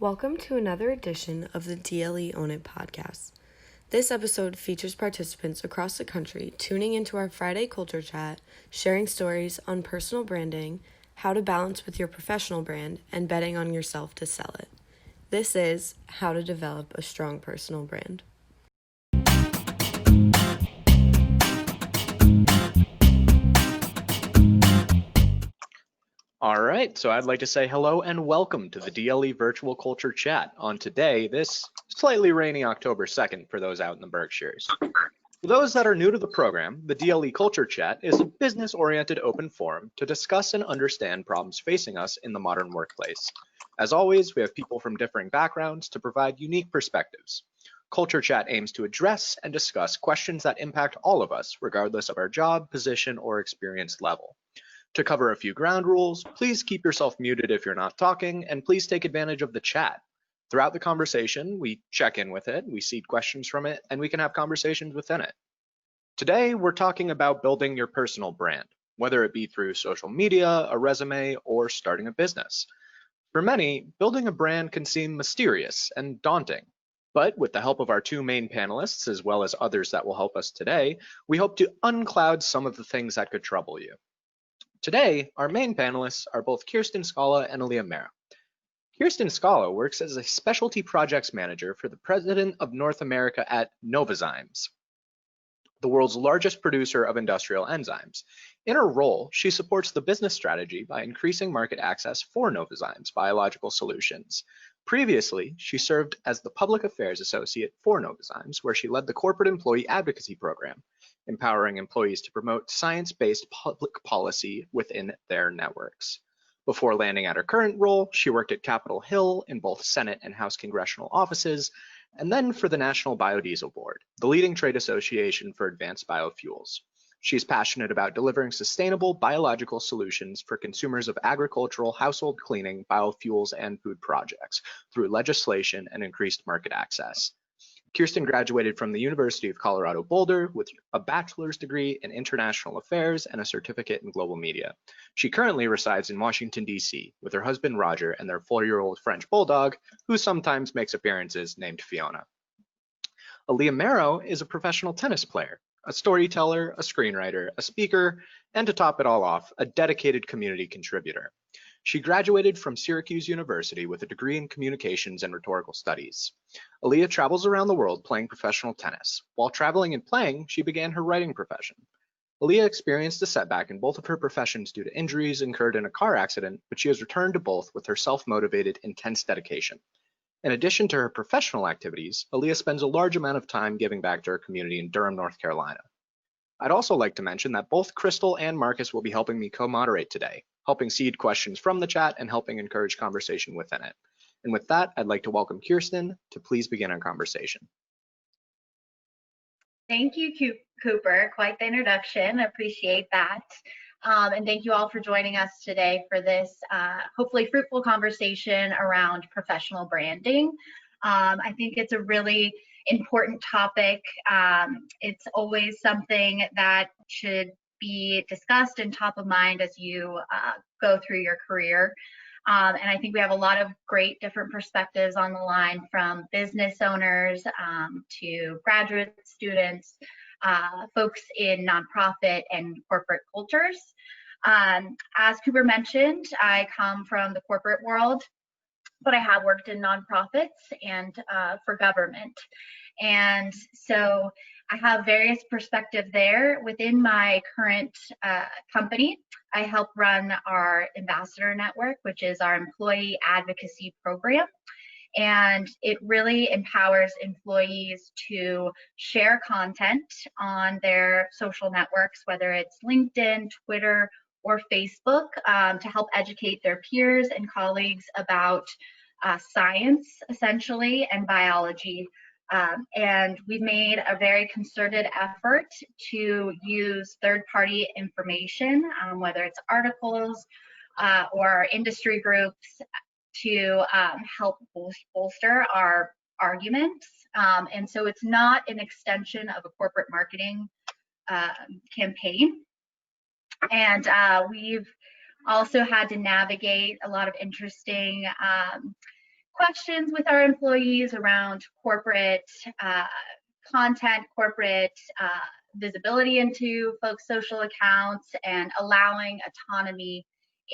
Welcome to another edition of the DLE Own It podcast. This episode features participants across the country tuning into our Friday culture chat, sharing stories on personal branding, how to balance with your professional brand, and betting on yourself to sell it. This is How to Develop a Strong Personal Brand. All right, so I'd like to say hello and welcome to the DLE Virtual Culture Chat on today, this slightly rainy October 2nd for those out in the Berkshires. For those that are new to the program, the DLE Culture Chat is a business-oriented open forum to discuss and understand problems facing us in the modern workplace. As always, we have people from differing backgrounds to provide unique perspectives. Culture Chat aims to address and discuss questions that impact all of us, regardless of our job, position, or experience level. To cover a few ground rules, please keep yourself muted if you're not talking, and please take advantage of the chat. Throughout the conversation, we check in with it, we seed questions from it, and we can have conversations within it. Today, we're talking about building your personal brand, whether it be through social media, a resume, or starting a business. For many, building a brand can seem mysterious and daunting. But with the help of our two main panelists, as well as others that will help us today, we hope to uncloud some of the things that could trouble you. Today, our main panelists are both Kirsten Scala and Aaliyah Mera. Kirsten Scala works as a specialty projects manager for the president of North America at Novozymes, the world's largest producer of industrial enzymes. In her role, she supports the business strategy by increasing market access for Novozymes biological solutions. Previously, she served as the public affairs associate for Novozymes, where she led the corporate employee advocacy program, empowering employees to promote science-based public policy within their networks. Before landing at her current role, she worked at Capitol Hill in both Senate and House congressional offices, and then for the National Biodiesel Board, the leading trade association for advanced biofuels. She's passionate about delivering sustainable biological solutions for consumers of agricultural, household cleaning, biofuels, and food projects through legislation and increased market access. Kirsten graduated from the University of Colorado Boulder with a bachelor's degree in international affairs and a certificate in global media. She currently resides in Washington, D.C. with her husband Roger and their 4-year-old French bulldog, who sometimes makes appearances, named Fiona. Aaliyah Mera is a professional tennis player, a storyteller, a screenwriter, a speaker, and to top it all off, a dedicated community contributor. She graduated from Syracuse University with a degree in communications and rhetorical studies. Aaliyah travels around the world playing professional tennis. While traveling and playing, she began her writing profession. Aaliyah experienced a setback in both of her professions due to injuries incurred in a car accident, but she has returned to both with her self-motivated, intense dedication. In addition to her professional activities, Aaliyah spends a large amount of time giving back to her community in Durham, North Carolina. I'd also like to mention that both Crystal and Marcus will be helping me co-moderate today, helping seed questions from the chat and helping encourage conversation within it. And with that, I'd like to welcome Kirsten to please begin our conversation. Thank you, Cooper. Quite the introduction. Appreciate that. And thank you all for joining us today for this hopefully fruitful conversation around professional branding. I think it's a really important topic. It's always something that should be discussed and top of mind as you go through your career. And I think we have a lot of great different perspectives on the line, from business owners to graduate students, folks in nonprofit and corporate cultures. As Cooper mentioned, I come from the corporate world, but I have worked in nonprofits and for government. And so I have various perspectives there. Within my current company, I help run our ambassador network, which is our employee advocacy program. And it really empowers employees to share content on their social networks, whether it's LinkedIn, Twitter, or Facebook, to help educate their peers and colleagues about science, essentially, and biology. And we've made a very concerted effort to use third-party information, whether it's articles or industry groups, to help bolster our arguments. And so it's not an extension of a corporate marketing campaign. And we've also had to navigate a lot of interesting questions with our employees around corporate content, corporate visibility into folks' social accounts, and allowing autonomy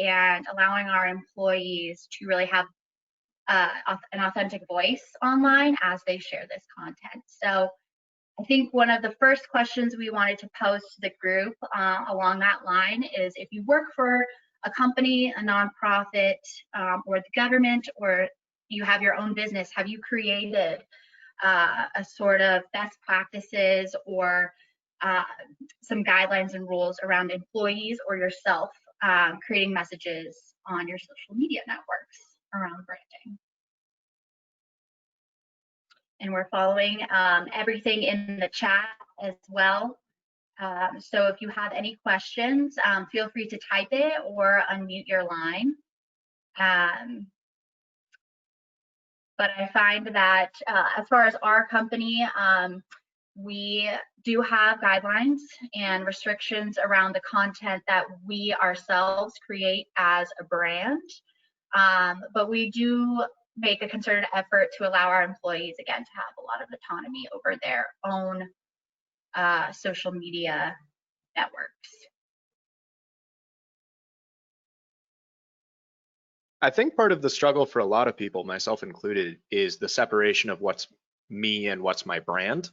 and allowing our employees to really have an authentic voice online as they share this content. So I think one of the first questions we wanted to pose to the group along that line is, if you work for a company, a nonprofit, or the government, or you have your own business, have you created a sort of best practices or some guidelines and rules around employees or yourself creating messages on your social media networks around branding? And we're following everything in the chat as well. So if you have any questions, feel free to type it or unmute your line. But I find that as far as our company, we do have guidelines and restrictions around the content that we ourselves create as a brand. But we do make a concerted effort to allow our employees, again, to have a lot of autonomy over their own social media networks. I think part of the struggle for a lot of people, myself included, is the separation of what's me and what's my brand.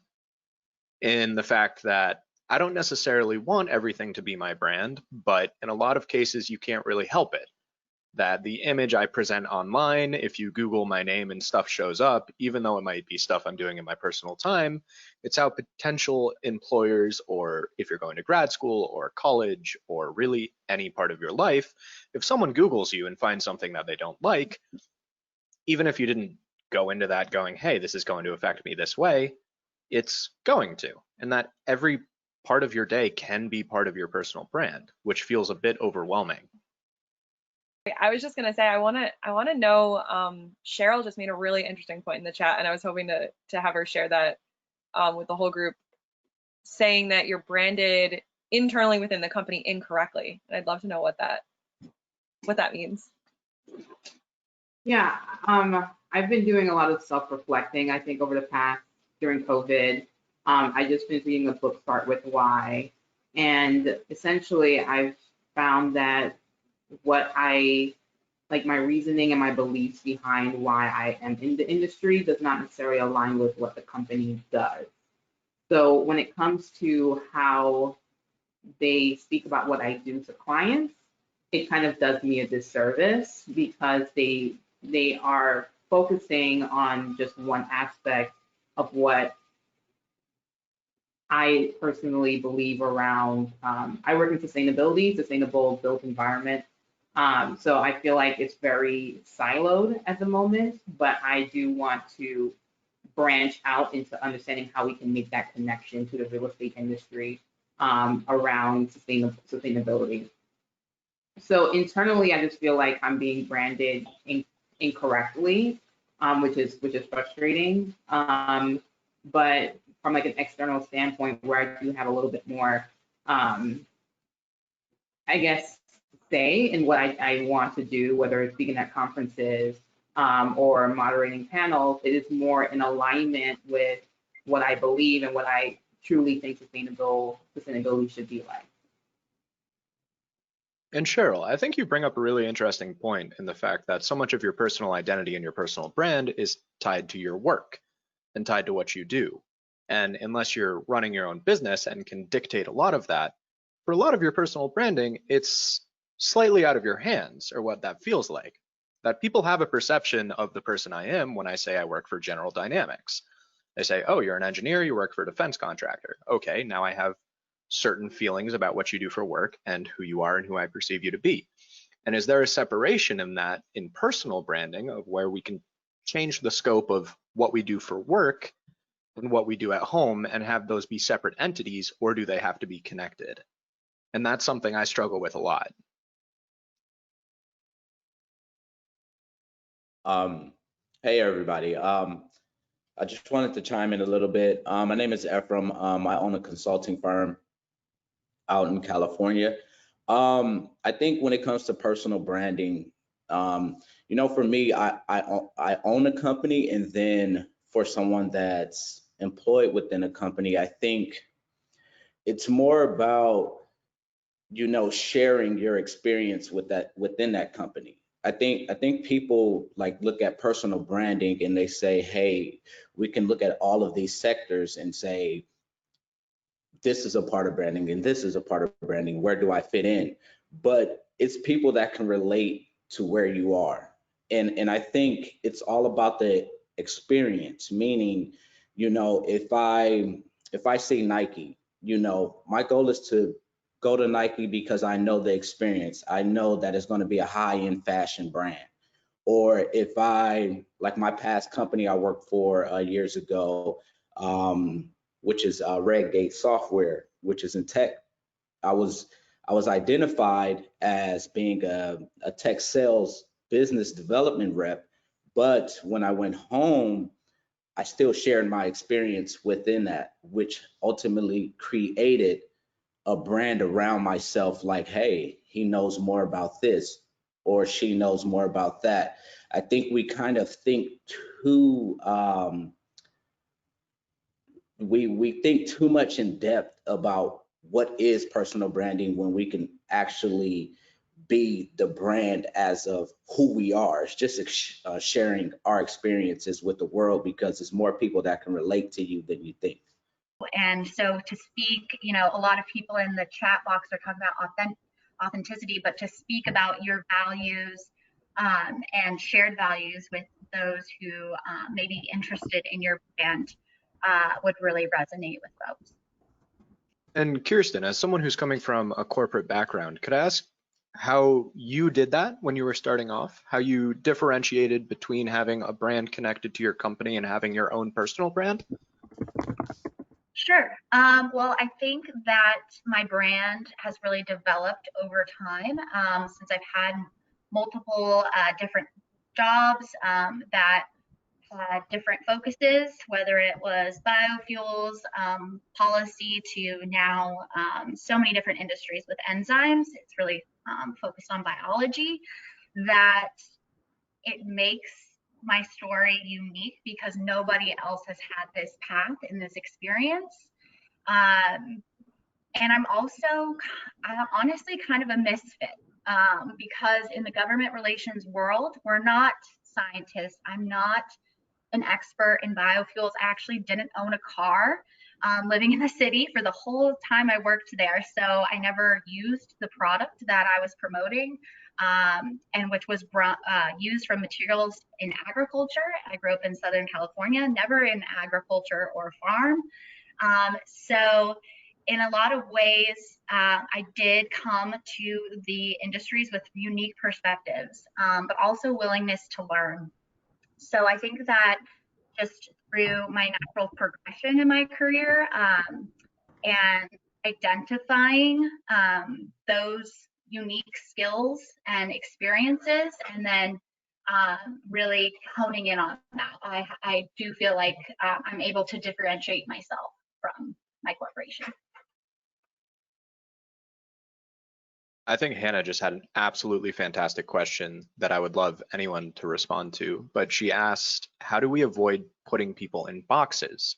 In the fact that I don't necessarily want everything to be my brand, but in a lot of cases, you can't really help it. That the image I present online, if you Google my name and stuff shows up, even though it might be stuff I'm doing in my personal time, it's how potential employers, or if you're going to grad school or college or really any part of your life, if someone Googles you and finds something that they don't like, even if you didn't go into that going, hey, this is going to affect me this way, it's going to. And that every part of your day can be part of your personal brand, which feels a bit overwhelming. I was just gonna say, I wanna know, Cheryl just made a really interesting point in the chat, and I was hoping to have her share that with the whole group, saying that you're branded internally within the company incorrectly. And I'd love to know what that means. Yeah, I've been doing a lot of self-reflecting, I think, over the past, during COVID. I just finished reading the book Start With Why, and essentially I've found that what I like, my reasoning and my beliefs behind why I am in the industry does not necessarily align with what the company does. So when it comes to how they speak about what I do to clients, it kind of does me a disservice, because they are focusing on just one aspect of what I personally believe around. I work in sustainability, sustainable built environment. So I feel like it's very siloed at the moment, but I do want to branch out into understanding how we can make that connection to the real estate industry around sustainability. So internally, I just feel like I'm being branded incorrectly, which is frustrating. But from like an external standpoint, where I do have a little bit more, I guess, say in what I want to do, whether it's speaking at conferences or moderating panels, it is more in alignment with what I believe and what I truly think sustainability should be like. And Cheryl, I think you bring up a really interesting point in the fact that so much of your personal identity and your personal brand is tied to your work and tied to what you do. And unless you're running your own business and can dictate a lot of that, for a lot of your personal branding, it's slightly out of your hands, or what that feels like. That people have a perception of the person I am when I say I work for General Dynamics. They say, oh, you're an engineer, you work for a defense contractor. Okay, now I have certain feelings about what you do for work and who you are and who I perceive you to be. And is there a separation in that in personal branding of where we can change the scope of what we do for work and what we do at home and have those be separate entities, or do they have to be connected? And that's something I struggle with a lot. Hey everybody. I just wanted to chime in a little bit. My name is Ephraim. I own a consulting firm out in California. I think when it comes to personal branding, For me, I own a company, and then for someone that's employed within a company, I think it's more about sharing your experience within that company. I think people like look at personal branding and they say, hey, we can look at all of these sectors and say this is a part of branding and this is a part of branding. Where do I fit in? But it's people that can relate to where you are. And I think it's all about the experience, meaning, if I say Nike, my goal is to go to Nike because I know the experience. I know that it's going to be a high-end fashion brand. Or if I, like my past company I worked for years ago, which is Redgate Software, which is in tech. I was identified as being a tech sales business development rep, but when I went home, I still shared my experience within that, which ultimately created a brand around myself. Like, hey, he knows more about this, or she knows more about that. I think we kind of think too. We think too much in depth about what is personal branding when we can actually be the brand as of who we are. It's just sharing our experiences with the world because there's more people that can relate to you than you think. And so to speak, a lot of people in the chat box are talking about authenticity, but to speak about your values and shared values with those who may be interested in your brand would really resonate with folks. And Kirsten, as someone who's coming from a corporate background, could I ask how you did that when you were starting off? How you differentiated between having a brand connected to your company and having your own personal brand? Sure. Well, I think that my brand has really developed over time since I've had multiple different jobs that had different focuses, whether it was biofuels, policy, to now so many different industries with enzymes. It's really focused on biology, that it makes my story unique because nobody else has had this path and this experience. And I'm also honestly kind of a misfit because in the government relations world, we're not scientists. I'm not an expert in biofuels. I actually didn't own a car living in the city for the whole time I worked there. So I never used the product that I was promoting and which was used from materials in agriculture. I grew up in Southern California, never in agriculture or farm. So in a lot of ways, I did come to the industries with unique perspectives, but also willingness to learn. So I think that just through my natural progression in my career and identifying those unique skills and experiences, and then really honing in on that, I do feel like I'm able to differentiate myself from my corporation. I think Hannah just had an absolutely fantastic question that I would love anyone to respond to, but she asked, how do we avoid putting people in boxes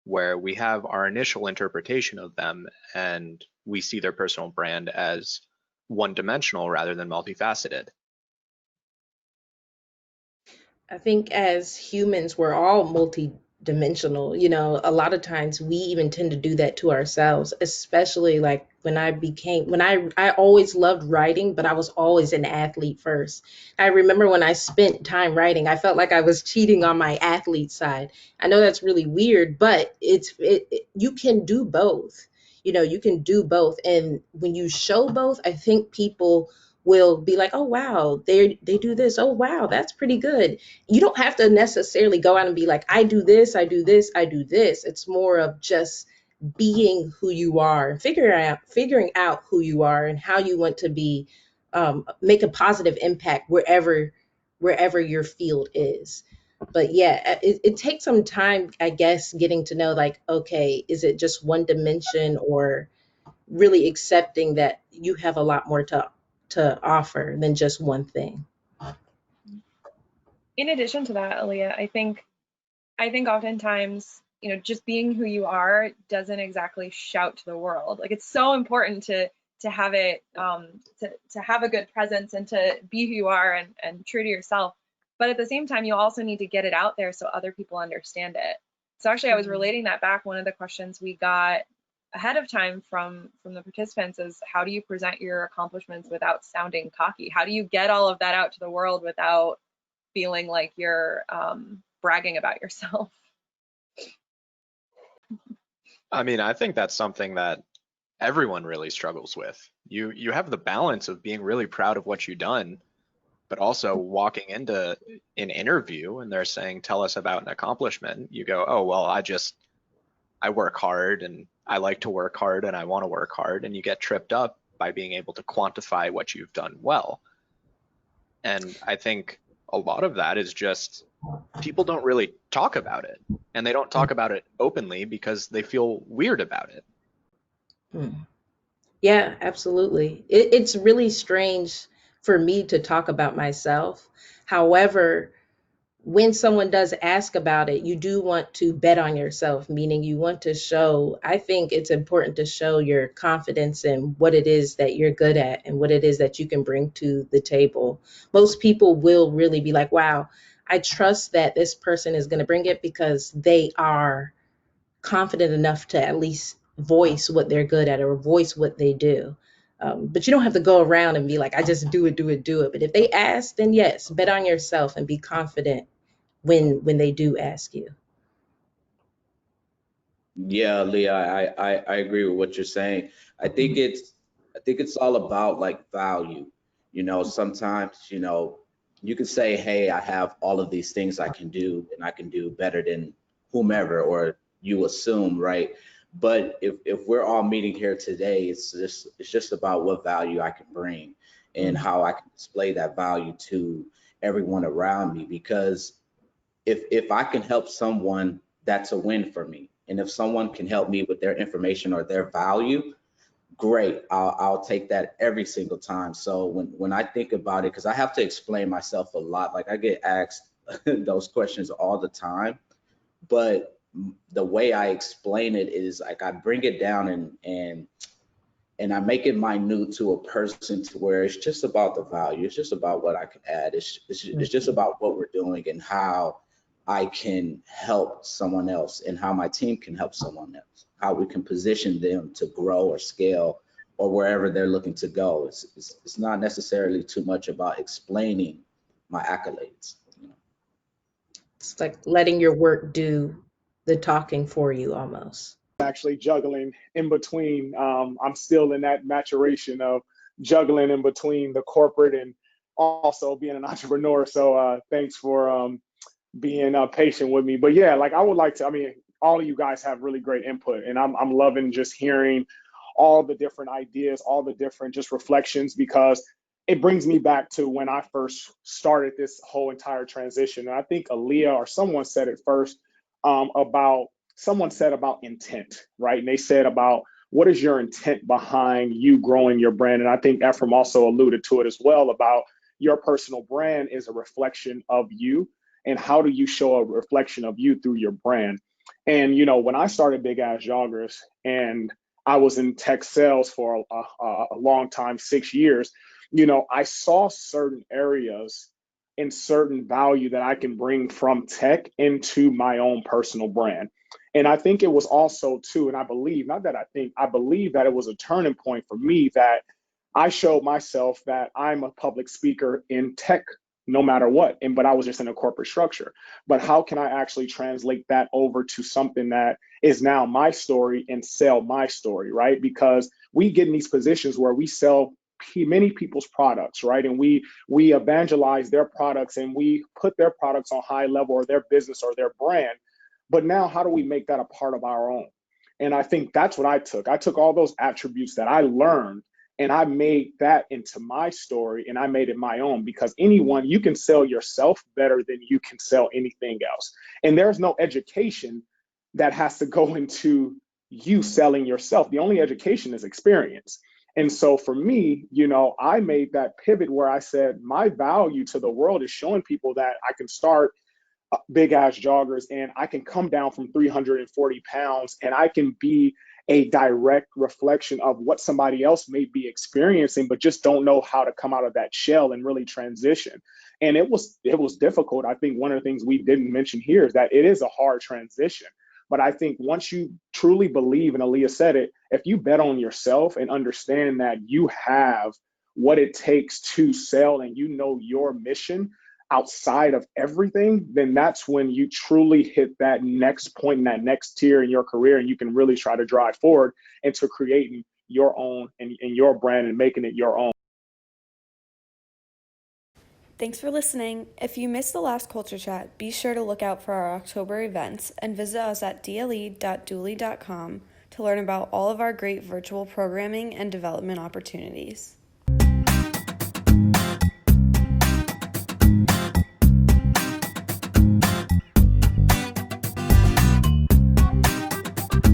where we have our initial interpretation of them and we see their personal brand as one-dimensional rather than multifaceted? I think as humans, we're all multi-dimensional. A lot of times we even tend to do that to ourselves, especially like when I always loved writing, but I was always an athlete first. I remember when I spent time writing, I felt like I was cheating on my athlete side. I know that's really weird, but you can do both. You can do both. And when you show both, I think people will be like, oh wow, they do this, oh wow, that's pretty good. You don't have to necessarily go out and be like, I do this, I do this, I do this. It's more of just being who you are and figuring out who you are and how you want to be, make a positive impact wherever your field is. But yeah, it takes some time, I guess, getting to know, like, okay, is it just one dimension, or really accepting that you have a lot more to offer than just one thing. in addition to that, Aaliyah, I think oftentimes, just being who you are doesn't exactly shout to the world. Like, it's so important to have it, to have a good presence and to be who you are and true to yourself. But at the same time, you also need to get it out there so other people understand it. So actually, I was relating that back. One of the questions we got ahead of time from the participants is, how do you present your accomplishments without sounding cocky? How do you get all of that out to the world without feeling like you're bragging about yourself? I mean, I think that's something that everyone really struggles with. You have the balance of being really proud of what you've done, but also walking into an interview and they're saying, tell us about an accomplishment. You go, oh, well, I work hard and I like to work hard and I want to work hard. And you get tripped up by being able to quantify what you've done well. And I think a lot of that is just people don't really talk about it, and they don't talk about it openly because they feel weird about it. Yeah, absolutely. It's really strange for me to talk about myself. However, when someone does ask about it, you do want to bet on yourself, meaning you want to show, I think it's important to show your confidence in what it is that you're good at and what it is that you can bring to the table. Most people will really be like, wow, I trust that this person is going to bring it because they are confident enough to at least voice what they're good at or voice what they do. But you don't have to go around and be like, I just do it, do it, do it. But if they ask, then yes, bet on yourself and be confident when they do ask you. Yeah, Leah, I agree with what you're saying. I think it's all about like value. Sometimes, you can say, hey, I have all of these things I can do and I can do better than whomever, or you assume, right? But if we're all meeting here today, it's just about what value I can bring and how I can display that value to everyone around me. Because if I can help someone, that's a win for me. And if someone can help me with their information or their value, great. I'll take that every single time. So when I think about it, because I have to explain myself a lot, like I get asked those questions all the time, but the way I explain it is like I bring it down and I make it minute to a person to where it's just about the value. It's just about what I can add. It's just about what we're doing and how I can help someone else and how my team can help someone else, how we can position them to grow or scale or wherever they're looking to go. It's not necessarily too much about explaining my accolades. It's like letting your work do the talking for you almost. Actually juggling in between. I'm still in that maturation of juggling in between the corporate and also being an entrepreneur. So thanks for being patient with me. But yeah, like I would like to, all of you guys have really great input, and I'm loving just hearing all the different ideas, all the different just reflections, because it brings me back to when I first started this whole entire transition. And I think Aaliyah or someone said it first about someone said about intent, right? And they said about what is your intent behind you growing your brand? And I think Ephraim also alluded to it as well about your personal brand is a reflection of you. And how do you show a reflection of you through your brand? And, when I started Big Ass Joggers and I was in tech sales for a long time, 6 years, I saw certain areas and certain value that I can bring from tech into my own personal brand. And I think it was also too, and I believe, not that I think, I believe that it was a turning point for me that I showed myself that I'm a public speaker in tech no matter what. But I was just in a corporate structure. But how can I actually translate that over to something that is now my story and sell my story, right? Because we get in these positions where we sell many people's products, right? And we evangelize their products and we put their products on high level or their business or their brand. But now how do we make that a part of our own? And I think that's what I took. I took all those attributes that I learned and I made that into my story and I made it my own, because you can sell yourself better than you can sell anything else. And there's no education that has to go into you selling yourself. The only education is experience. And so for me, I made that pivot where I said my value to the world is showing people that I can start big ass joggers and I can come down from 340 pounds and I can be a direct reflection of what somebody else may be experiencing, but just don't know how to come out of that shell and really transition. And it was difficult. I think one of the things we didn't mention here is that it is a hard transition. But I think once you truly believe, and Aaliyah said it, if you bet on yourself and understand that you have what it takes to sell and your mission outside of everything, then that's when you truly hit that next point in that next tier in your career, and you can really try to drive forward into creating your own and your brand and making it your own. Thanks for listening. If you missed the last Culture Chat, be sure to look out for our October events and visit us at dle.dulye.com to learn about all of our great virtual programming and development opportunities.